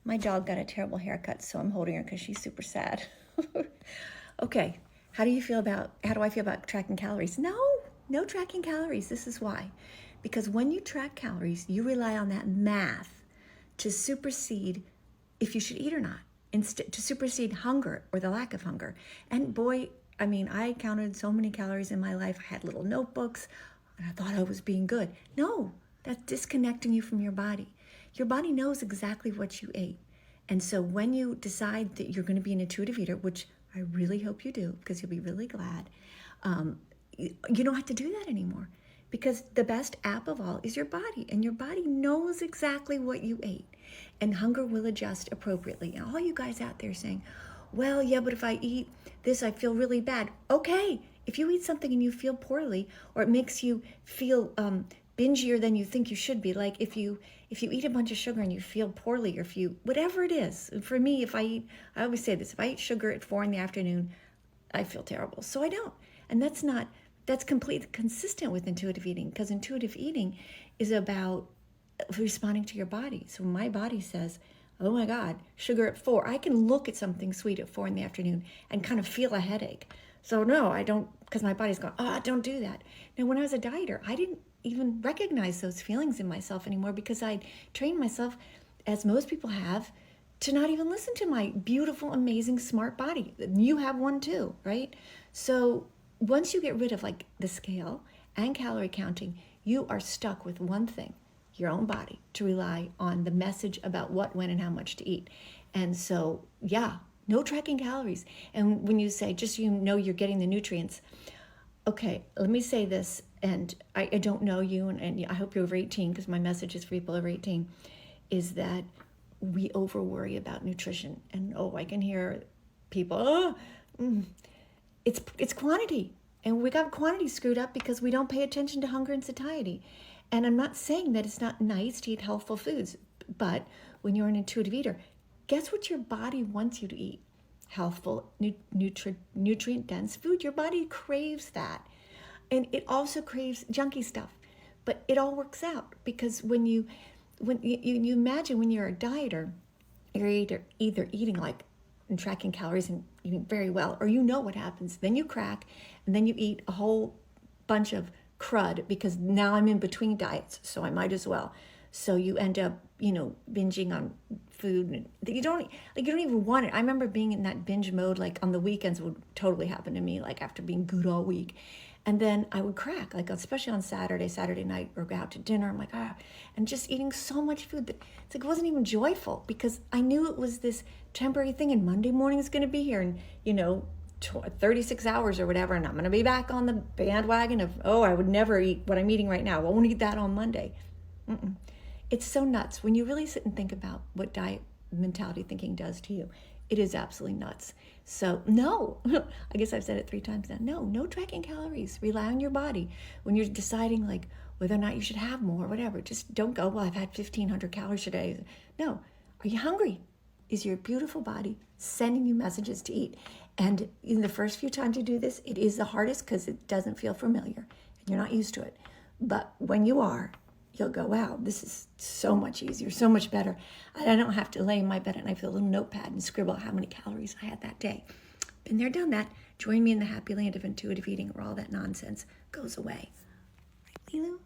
My dog got a terrible haircut, so I'm holding her because she's super sad. Okay, how do I feel about tracking calories? No tracking calories. This is why. Because when you track calories, you rely on that math to supersede if you should eat or not, instead to supersede hunger or the lack of hunger. And boy, I counted so many calories in my life. I had little notebooks, and I thought I was being good. No, that's disconnecting you from your body. Your body knows exactly what you ate. And so when you decide that you're going to be an intuitive eater, which I really hope you do, because you'll be really glad, you don't have to do that anymore. Because the best app of all is your body, and your body knows exactly what you ate, and hunger will adjust appropriately. And all you guys out there saying, well, yeah, but if I eat this, I feel really bad. Okay, if you eat something and you feel poorly, or it makes you feel bingier than you think you should be, like if you eat a bunch of sugar and you feel poorly, or if you, whatever it is. For me, I always say this, if I eat sugar at 4 p.m, I feel terrible. So I don't. And that's completely consistent with intuitive eating, because intuitive eating is about responding to your body. So my body says, oh my God, sugar at 4. I can look at something sweet at 4 p.m. and kind of feel a headache. So no, I don't, because my body's going, don't do that. Now, when I was a dieter, I didn't even recognize those feelings in myself anymore, because I trained myself, as most people have, to not even listen to my beautiful, amazing, smart body. You have one too, right? So once you get rid of like the scale and calorie counting, you are stuck with one thing, your own body, to rely on the message about what, when, and how much to eat. And so, yeah, no tracking calories. And when you say, just so you know you're getting the nutrients, okay, let me say this, and I don't know you, and I hope you're over 18, because my message is for people over 18, is that we over worry about nutrition. And I can hear people, it's quantity. And we got quantity screwed up because we don't pay attention to hunger and satiety. And I'm not saying that it's not nice to eat healthful foods, but when you're an intuitive eater, guess what your body wants you to eat? Healthful, nutrient-dense food. Your body craves that. And it also craves junky stuff. But it all works out, because when you imagine when you're a dieter, you're either eating like and tracking calories and eating very well, or you know what happens. Then you crack, and then you eat a whole bunch of crud, because now I'm in between diets, so I might as well. So you end up, binging on food that you don't even want it. I remember being in that binge mode, like on the weekends would totally happen to me, like after being good all week. And then I would crack, like especially on Saturday night, or go out to dinner. I'm like, and just eating so much food that it's like it wasn't even joyful, because I knew it was this temporary thing, and Monday morning is going to be here, and 36 hours or whatever, and I'm going to be back on the bandwagon of, I would never eat what I'm eating right now. I won't eat that on Monday. It's so nuts when you really sit and think about what diet mentality thinking does to you. It is absolutely nuts. So no, I guess I've said it 3 times now. No tracking calories. Rely on your body when you're deciding like whether or not you should have more or whatever. Just don't go, well, I've had 1,500 calories today. No. Are you hungry? Is your beautiful body sending you messages to eat? And in the first few times you do this, it is the hardest, because it doesn't feel familiar and you're not used to it. But when you are, you'll go, wow, this is so much easier, so much better. I don't have to lay in my bed at night with a little notepad and scribble how many calories I had that day. Been there, done that. Join me in the happy land of intuitive eating, where all that nonsense goes away. Right, Lilu?